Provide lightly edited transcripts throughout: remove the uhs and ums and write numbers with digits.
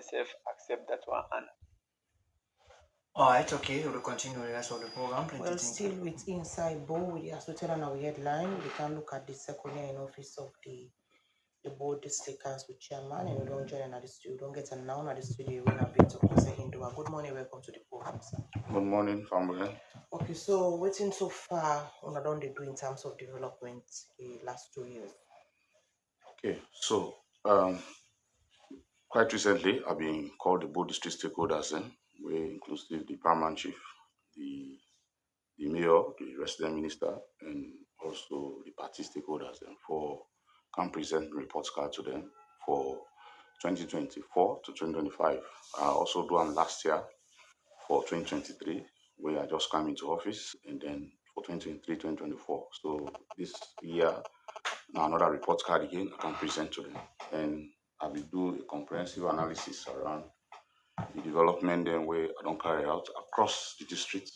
myself accept that one. And All right, okay, we'll continue the rest of the program. Well, still with Inside Bowl, we as we tell on our headline, we can look at the second year in office of the board district council chairman, and we don't join at the studio, we don't get announced at the studio, we're not to say Hindua. Good morning, welcome to the program, sir. Good morning, family. Okay, so waiting so far on what don't they do in terms of development the last 2 years? Okay, so quite recently, I've been called the board district stakeholders, where inclusive the paramount chief, the mayor, the resident minister, and also the party stakeholders, for can present reports card to them for 2024 to 2025. I also do them last year for 2023, where I just came into office, and then for 2023, 2024. So this year, now another report card again, I can present to them. And I will do a comprehensive analysis around the development then where I don't carry out across the district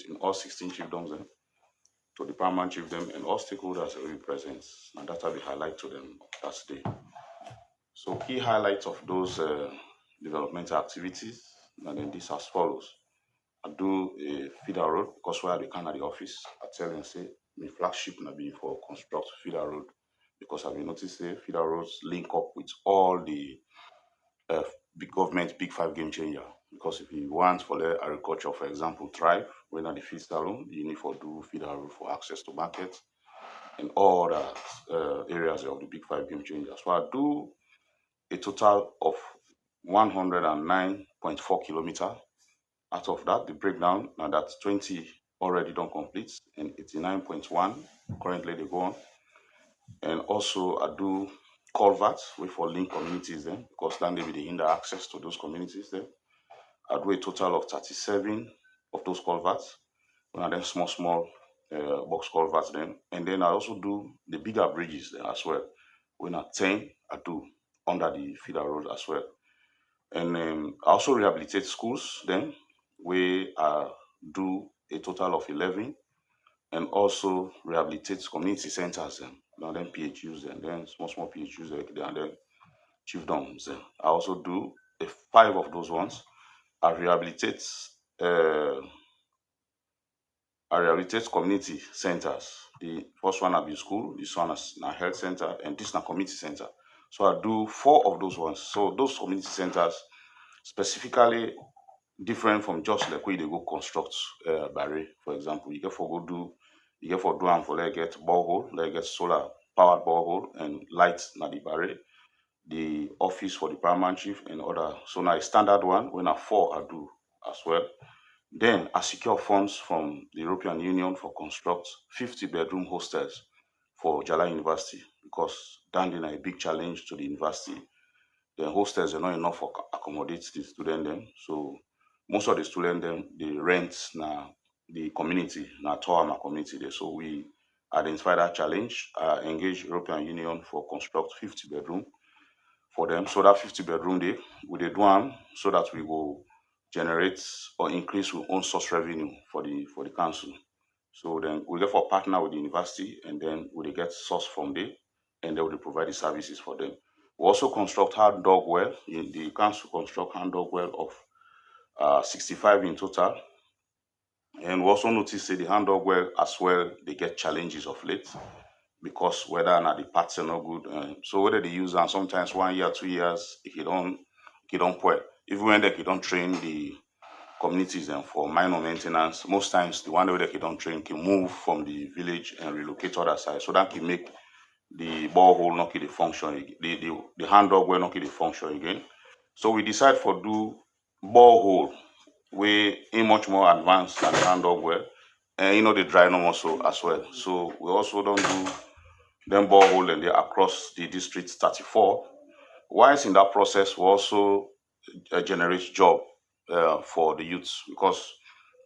in all 16 chiefdoms to the paramount chiefdom and all stakeholders that will be present. And that I will highlight to them that day. So key highlights of those developmental activities, and then this as follows. I do a feeder road because where they can at the office, I tell them say my flagship na be for construct feeder road because I will notice say feeder roads link up with all the big government big five game changer. Because if you want for the agriculture, for example, thrive, when at the feed salon, you need for do feeder road for access to market and all other areas of the big five game changer. So I do a total of 109.4 kilometer. Out of that, the breakdown, now that 20 already done complete and 89.1 currently they go on. And also I do culverts with for link communities then, because then they will hinder access to those communities then. I do a total of 37 of those culverts, and then small box culverts then. And then I also do the bigger bridges then as well. When I 10, I do under the feeder road as well. And I also rehabilitate schools then, where I do a total of 11, and also rehabilitate community centers then PHUs and then small PHUs and then chiefdoms. I also do 5 of those ones. I rehabilitate uh, community centers. The first one will be school, this one is a health center, and this is a community center. So I do 4 of those ones. So those community centers specifically different from just like where they go construct barrier, for example. You get for do am for like get borehole, like get solar powered borehole and lights na the barrier, the office for the paramount chief and other. So now a standard one when I 4 I do as well. Then I secure funds from the European Union for construct 50-bedroom hostels for Jala University because that is a big challenge to the university. The hostels are not enough for accommodate the student them. So most of the students them they rent now the community, now Toama community there. So we identify that challenge, engage European Union for construct 50-bedroom for them. So that 50-bedroom day we dey do am so that we will generate or increase our own source revenue for the council. So then we get for partner with the university and then we dey get source from there and then we dey provide the services for them. We also construct hand dog well. The council construct hand dog well of 65 in total. And we also notice say the hand dog well as well, they get challenges of late because whether or not the parts are not good. So whether they use them sometimes 1 year, 2 years, if you don't put, even when they don't train the communities and for minor maintenance, most times the one that they don't train can move from the village and relocate to other side. So that can make the borehole not the function, the hand dog well not the function again. So we decide for do borehole way in much more advanced than the hand dog well. And the dry normal so as well. So we also don't do them borehole and they across the district 34. Whilst in that process, we also generate job for the youths because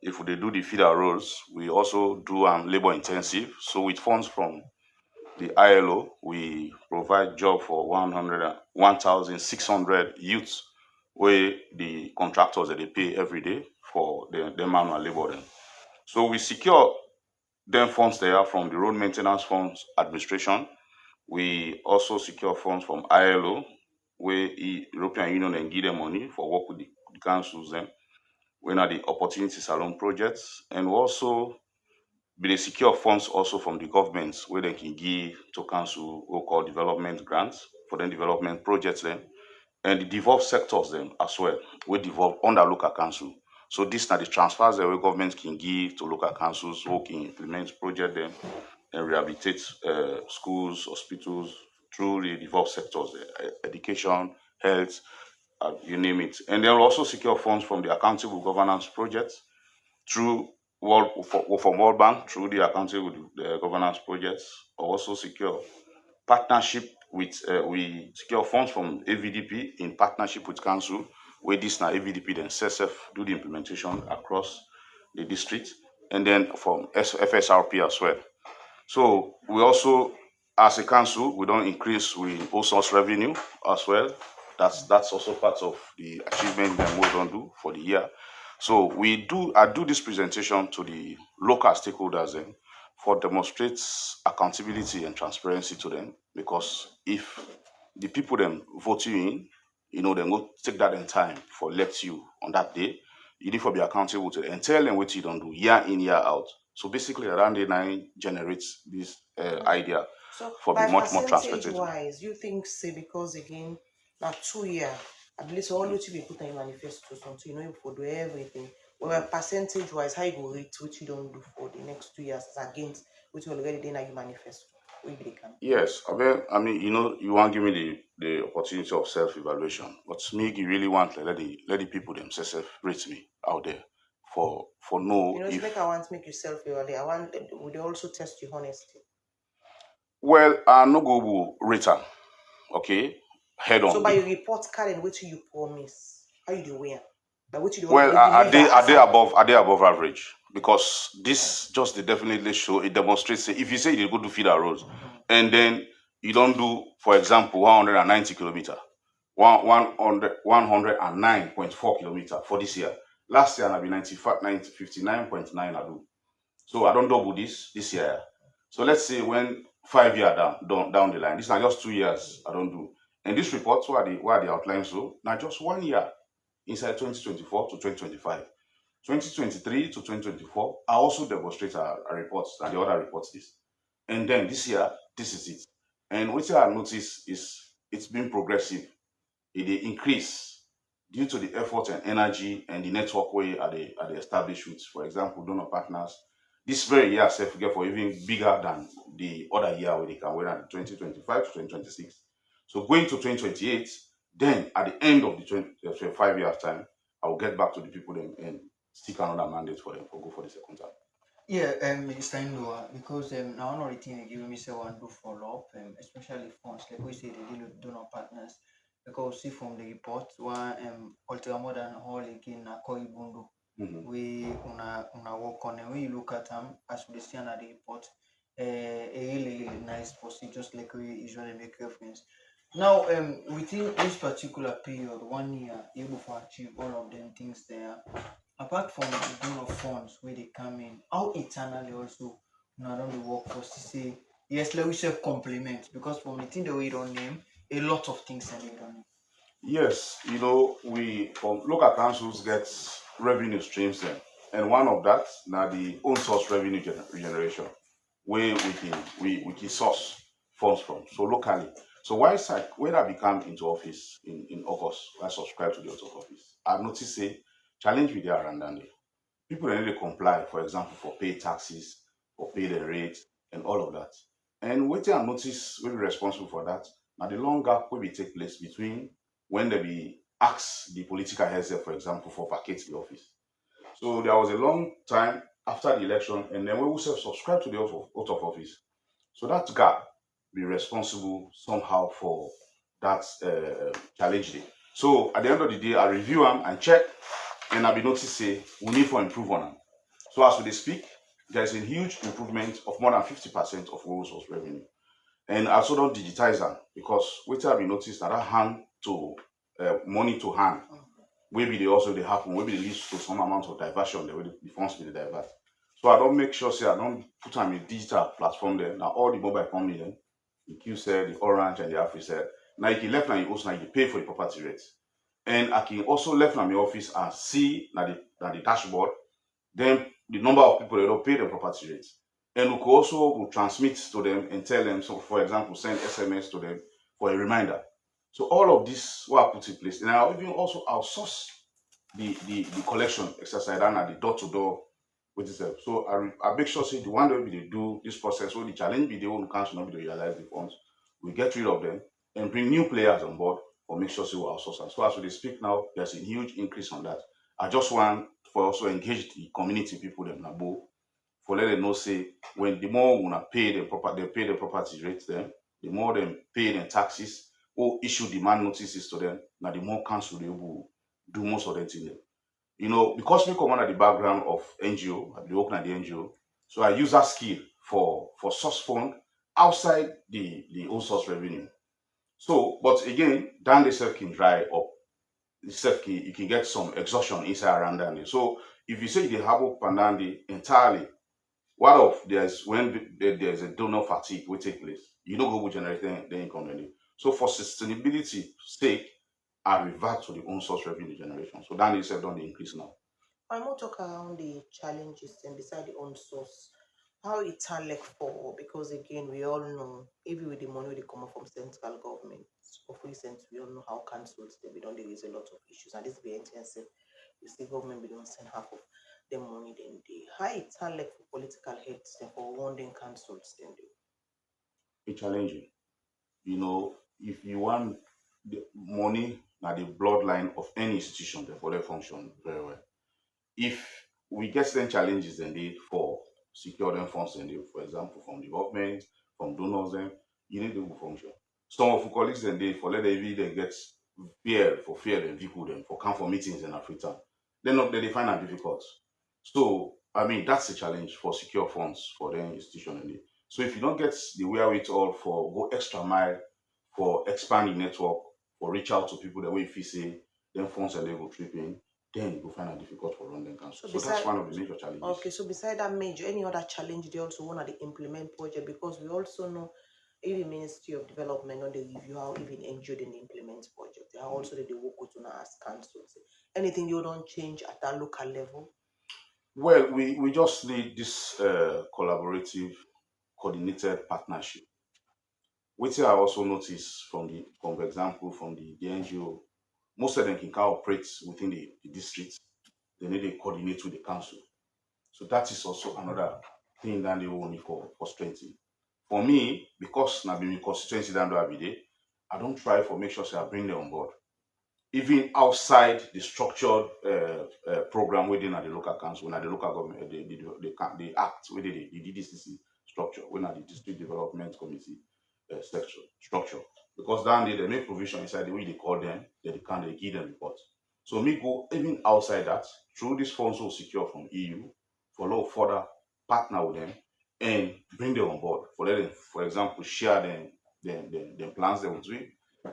if they do the feeder roads, we also do labor intensive. So with funds from the ILO, we provide job for 1,600 youths where the contractors that they pay every day for the manual labor. Then. So we secure them funds there from the Road Maintenance Funds Administration. We also secure funds from ILO where European Union and give them money for work with the councils then. When are the opportunities along projects, and also be the secure funds also from the governments where they can give to council what call development grants for them development projects then, and the devolved sectors then as well, we devolve under local council. So these are the transfers that where government can give to local councils who can implement project them and rehabilitate schools, hospitals through the devolved sectors, education, health, you name it. And they'll also secure funds from the accountable governance projects through from World Bank through the accountable governance projects, also secure partnership with we secure funds from AVDP in partnership with council, where this now AVDP then CSF do the implementation across the district, and then from FSRP as well. So we also, as a council, we don't increase we also revenue as well. That's also part of the achievement that we don't do for the year. So I do this presentation to the local stakeholders then for demonstrates accountability and transparency to them, because if the people then vote you in, you know, then go take that in time for elect you on that day, you need to be accountable to them and tell them what you don't do year in, year out. So basically, around the 9 generates this idea So for by be much more percentage transparent. wise, you think say because again now 2 year at least all you to be put in manifesto something you know for do everything. Well percentage wise, how you go rate what you don't do for the next 2 years as against what you already did in your manifesto. We can. Yes, I mean, you know, you want to give me the opportunity of self-evaluation, but me, you really want to let the people themselves rate me out there for no You know, to if make I want to make yourself evaluate. I want would they also test your honesty. well, I no go return, okay, head So on. by your report card and what you promise, how you do where? By what you Well, don't deliver are they above average? Because this just they definitely show it demonstrates if you say you go to feed our roads and then you don't do, for example, 190 kilometer, 109.4 kilometer for this year. Last year I be 59.9 I do. So I don't double this year. So let's say when 5 year down the line, this is not just 2 years I don't do. And this report where the outline so now just 1 year inside 2024 to 2025. 2023 to 2024, I also demonstrate a reports and the other reports this. And then this year, this is it. And what I notice is it's been progressive. It dey increase due to the effort and energy and the network way are they established with, for example, donor partners. This very year self get for even bigger than the other year where they can win at 2025 to 2026. So going to 2028, then at the end of the 25 years time, I will get back to the people then and seek another mandate for them or go for the second time. Yeah, Mr. Indoa, because now one of the things they give me say one do follow up, especially funds, like we say they deal with donor partners. Because see from the report, one ultra modern hall again na Koi Bundu, we una work on, and when you look at them as we see on the report, a really nice post, just like we usually make reference. Now, within this particular period, 1 year, able to achieve all of them things there. Apart from the donor funds where they come in, how internally also not only work for say yes, let me say complement, because from the thing that we don't name, a lot of things and we don't name. Yes, you know, we from local councils get revenue streams then, and one of that now the own source revenue generation, where we can source funds from. So locally, so when I become into office in August, I subscribe to the oath of office. I noticed a challenge with the around and people don't really comply, for example, for pay taxes, for pay the rate, and all of that. And what I notice will be responsible for that. Now the long gap will be take place between when they be asked the political heads, for example, for vacate the office. So there was a long time after the election, and then we will subscribe to the oath of office. So that gap be responsible somehow for that challenge day. So at the end of the day, I review them and check, and I be notice say we need to improve on them. So as we speak, there is a huge improvement of more than 50% of our source revenue. And I also don't digitize them because what I be noticed that hand to money to hand, maybe they also they happen, maybe they lead to some amount of diversion, the funds will divert. So I don't make sure say I don't put on a digital platform there. Now all the mobile company then, the QCell, the Orange and the Africell, Now you can left now you also now you pay for the property rate. And I can also left now my office and see now the dashboard, then the number of people that don't pay the property rate. And we could also transmit to them and tell them, so for example, send SMS to them for a reminder. So all of this were put in place. And I even also outsource the collection exercise and the door to door with itself. So I make sure say the one that we dey do this process, so the challenge be the own council not be to realize the funds. We get rid of them and bring new players on board for make sure say we outsource them. So as we dey speak now, there's a huge increase on that. I just want for also engage the community people them Nabo for let them know say when the more we pay the property rates them, the more them pay the taxes or issue demand notices to them, now the more council they will do most of the thing. You know, because we come under the background of NGO, I've been working at the NGO, so I use that skill for source fund outside the own source revenue. So, but again, Dan the self can dry up. The self can you can get some exhaustion inside around that. So if you say the have up and down the entirely, what of there's when there's a donor fatigue will take place, you don't go generate the income then. So for sustainability sake, I revert to the own source revenue generation. So that is done the increase now. I want to talk around the challenges and beside the own source. How it's like for because again we all know even with the money they come from central government of recent we all know how councils they don't raise a lot of issues and this be intensive. You see government we don't send half of the money then they how it's like for political heads and for wanting councils then they It's challenging. You know, if you want the money now the bloodline of any institution, therefore they function very well. If we get certain challenges then they for secure them funds then they, for example, from the government, from donors then you need to function. Some of the colleagues then they for let they get fear them vehicle them for come for meetings in Africa. They find that difficult. So I mean that's a challenge for secure funds for the institution and they. So if you don't get the wherewithal for go extra mile for expanding network, for reach out to people the way if you say then funds and they go tripping, then you go find it difficult for London Council. So that's one of the major challenges. Okay, so beside that major, any other challenge they also want to implement project because we also know even Ministry of Development on the review how even NGO didn't implement project. They are also they work with as councils. Anything you don't change at that local level? Well, we just need this collaborative, coordinated partnership. Which I also notice from example from the NGO, most of them can operate within the district. They need to coordinate with the council. So that is also another thing that they will need for strengthening. For me, because now being constituency down every day, I don't try for make sure I bring them on board. Even outside the structured program within the local council, when the local government, the act within the DDCC structure, when the district development committee structure, because down there they make provision inside the way they call them, they can they give them reports. So me go even outside that through this funds will secure from EU for a lot of further partner with them and bring them on board for them, for example, share them plans they will do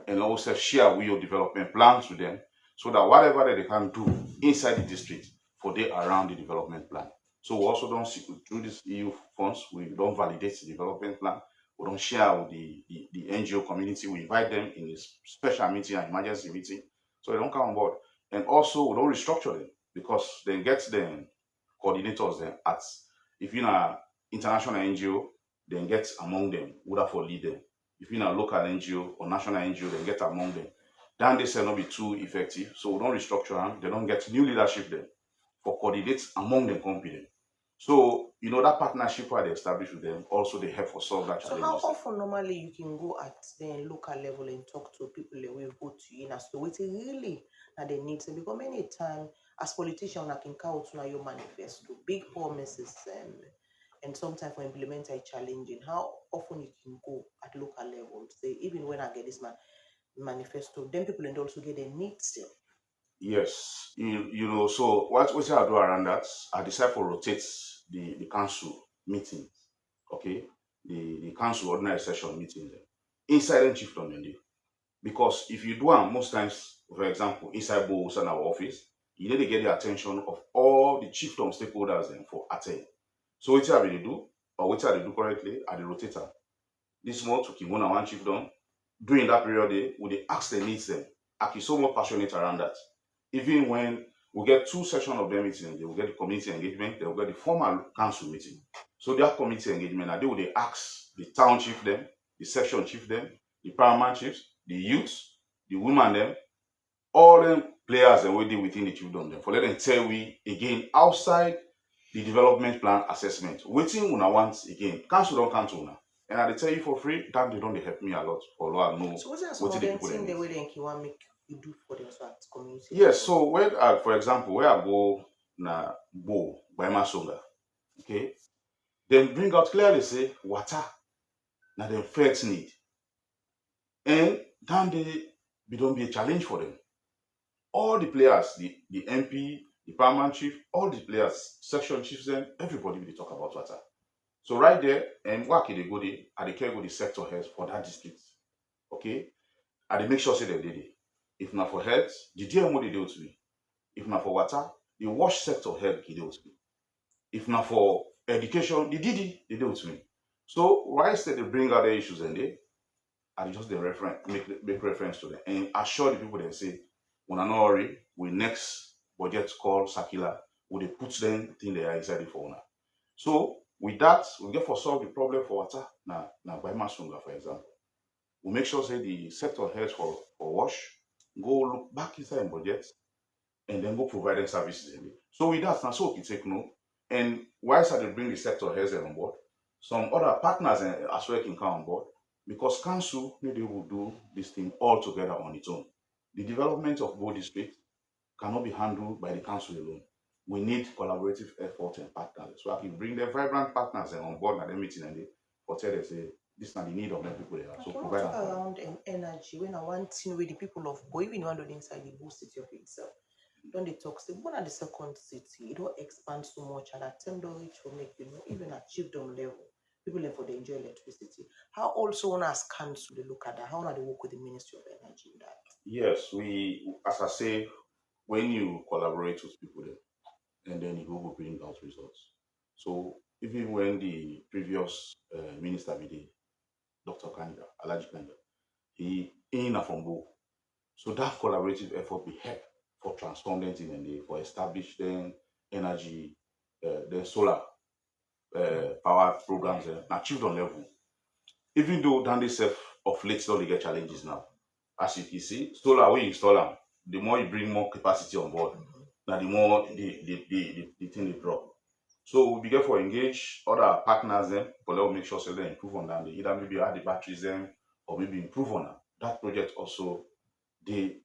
and also share with your development plans with them so that whatever that they can do inside the district for they around the development plan. So we also don't see through this EU funds, we don't validate the development plan. We don't share with the NGO community. We invite them in a special meeting and emergency meeting so they don't come on board. And also we don't restructure them because they get them coordinators then at if you're an international NGO, then get among them, would have for lead them. If you're a local NGO or national NGO, then get among them. Then they say not be too effective. So we don't restructure them, they don't get new leadership then for coordinate among them company. So, you know, that partnership where they establish with them, also they help for solve that challenge. So how often normally you can go at the local level and talk to people that will go to you in as to what really that they need to because many times as politicians I can count on your manifesto, big promises and sometimes for implement a challenging. How often you can go at local level, say even when I get this manifesto, then people and also get their needs still. Yes, you know, so what I do around that, I decide to rotate the council meeting, okay, the council ordinary session meeting inside the chiefdom in there. Because if you do one most times, for example, inside Bowls and our office, you need to get the attention of all the chiefdom stakeholders then for attend. So what I really do, or what I do correctly, are the rotator. This month we can go on one chiefdom, during that period, we dey ask the needs them. Aki so more passionate around that. Even when we get two sessions of their meeting, they will get the community engagement, they will get the formal council meeting. So that community engagement, and they will dey ask the town chief them, the section chief them, the paramount chiefs, the youths, the women them, all them players and we deal within the children them. For let them tell we again outside the development plan assessment. Waiting una want again. Council don't come to una. And I dey tell you for free, that they don't dey help me a lot for a know So what's some wetin of the them people thing dem the need. way they want make you do for them so at community Yes, level? so when for example, where I go na Bo by Masonga, okay, then bring out clearly say water na them first need. And then they don't be a challenge for them. All the players, the MP, the paramount chief, all the players, section chiefs, then everybody will talk about water. So right there, and what they go there, I dey care go the sector heads for that district. Okay, I dey make sure say they did it. If not for health, the DMO they do with me. If not for water, the wash sector head they do with me. If not for education, the DD they do with me. So why instead they bring other issues and they, I just make reference to them and assure the people they say, when I no worry, we next budget call Sakila, we dey put them thing they are inside it for now. So with that, we get for solve the problem for water. Now by Masunga, for example. We make sure say the sector heads for wash, go look back inside in budget and then go provide them services in it. So with that, now so we take note. And whilst I dey bring the sector heads on board, some other partners as well can come on board because council maybe will do this thing all together on its own. The development of both districts cannot be handled by the council alone. We need collaborative effort and partners. So I can bring the vibrant partners on board at the meeting and they for tell them say this is not the need of the people there. So Okay, provide what them. around energy when I want to know with the people of Boy, even one inside the whole city of itself. Don't they talk say one at the second city, it don't expand so much and attempt to reach for make even achieve them level. People level they enjoy electricity. How also one as council they look at that? How they work with the Ministry of Energy in that? Yes, we as I say, when you collaborate with people there, and then you go bring out results. So even when the previous minister we did, Dr. Kanja, Alaji Kanja, he in a from both. So that collaborative effort will help for transforming things and for establishing energy, the solar power programs achieved on level. Even though down the self of late still they get challenges now. As you can see, solar when you install them, the more you bring more capacity on board, now the more the thing they drop. So we begin for engage other partners then, but let us make sure so they improve on that. They either maybe add the batteries then or maybe improve on that project also they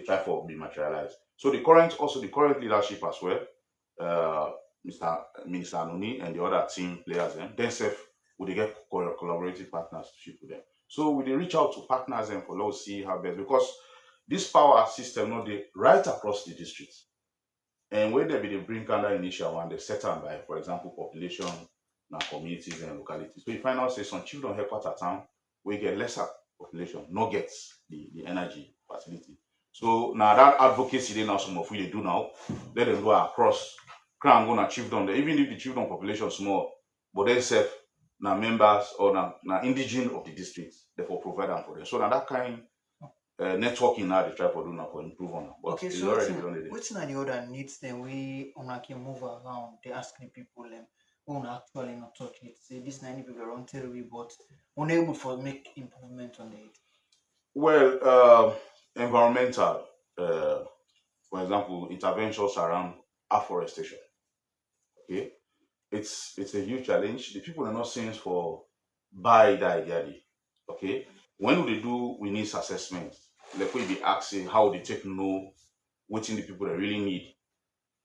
try for be materialized. So the current leadership as well, Mr. Minister Anoni and the other team players themselves would they get collaborative partnership with them. So we dey reach out to partners and for let us see how best because this power system not dey right across the district. And when they be the bring kind of initial one, they set them by, for example, population, now communities and localities. So you find out say some children help at a town, we get lesser population, no gets the energy facility. So now that advocacy they now some of we they do now, let them go across crown gonna chiefdom there, even if the chiefdom population small, but they self now members or now indigenous of the district, therefore provide them for them. So now that kind networking now they try to do now for improve on. But Okay, it's so already done it. what's not the other needs then we can move around, they ask the people who actually not touch it. Say this 90 people around territory, but unable for make improvement on it. Well, environmental, for example, interventions around afforestation. Okay, it's a huge challenge. The people are not seeing for buy the idea. Okay, when we do we need assessment, like we be asking how they take know what the people that really need.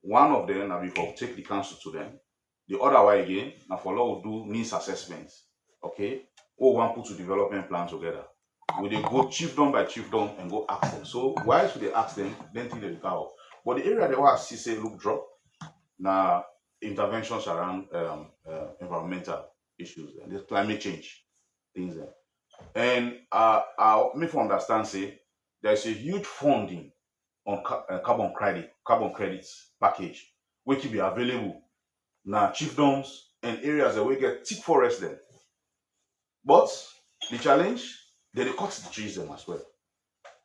One of them now before take the council to them. The other way again, now for law do needs assessments. Okay, or one put to development plan together. We they go chiefdom by chiefdom and go ask them. So why should they ask them? Then think they go. But the area they want to say look drop now interventions around environmental issues and the climate change things there. And me for understand say there's a huge funding on carbon credits package which will be available now chiefdoms and areas that we get thick forest then. But the challenge, then they cut the trees them as well.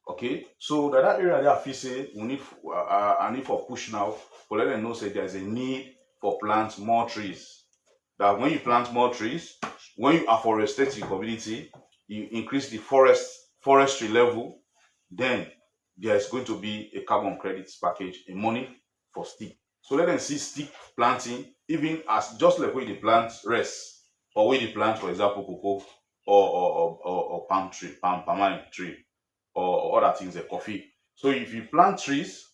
Okay, so that area there, I feel say we need a need for push now, but let them know say there's a need for plant more trees. That when you plant more trees, when you afforestate your community, you increase the forestry level, then there is going to be a carbon credits package, a money for stick. So let them see stick planting, even as just like where they plant rest, or where they plant, for example, cocoa or palm tree, palm tree, or other things like coffee. So if you plant trees,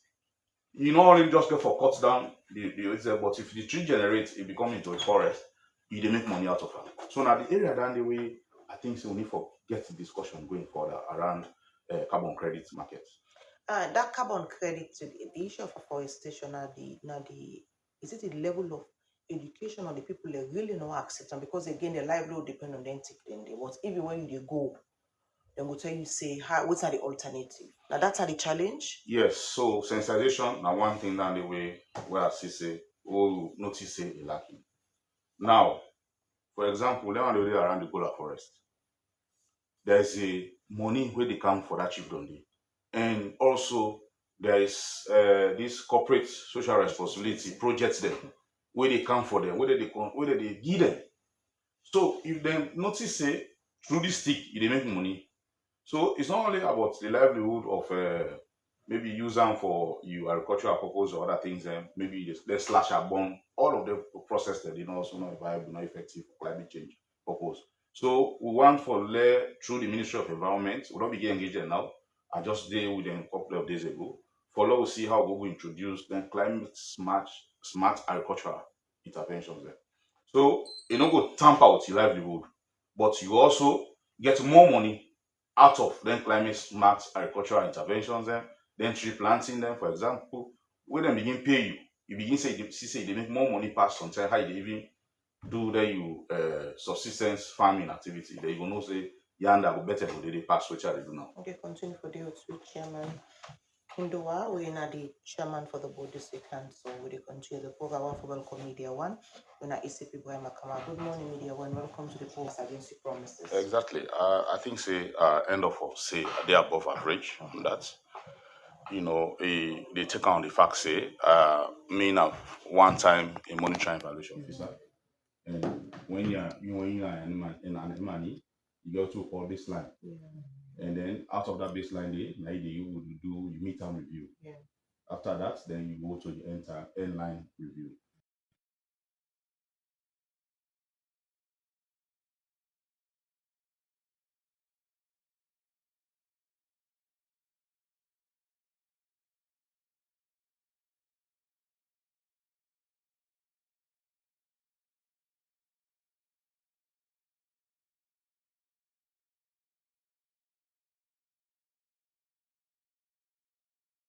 you not only just go for cut down but if the tree generates, it becomes into a forest, you dey make money out of it. So now the area down the way, I think so we need for get the discussion going further around carbon credit market. That carbon credit, the issue of afforestation, is it the level of education on the people they really know accept them? Because again, their livelihood depend on them. What even when you go, they will tell you say, what's the alternative? Now that's the challenge. Yes, so sensitization now one thing down the way where I see say, oh, notice say a lacking. Now, for example, let me around the Gola forest. There's a money where they come for that chiefdom day. And also there is this corporate social responsibility projects them where they come for them, whether they give them. So if they notice say through this stick they make money. So it's not only about the livelihood of maybe use them for you agricultural purpose or other things, maybe they slash a bomb, all of the process that also not viable, not effective for climate change purpose. So we want for through the Ministry of Environment, we don't begin engaging now. I just did with them a couple of days ago. For now, we see how we will introduce then climate smart agricultural interventions there. So you don't go tamper out your livelihood, but you also get more money out of then climate smart agricultural interventions then tree planting them, for example, when they begin pay you begin say they make more money past sometimes how you even do that you subsistence farming activity. Then you will know say yanda go better for they pass which they do now. Okay, continue for the chairman. Hinduwa, we are the chairman for the board district council. We continue the program for welcome media one. We are ECP Boy Makama. Good morning, media one. Welcome to the program against the promises. Exactly. I think say end of say they are above average on that. You know, they take on the fact say me now one time a monitoring evaluation officer. And when you're in money, you go to call baseline. And then out of that baseline day, you would do your midterm review. Yeah. After that, then you go to the end line review.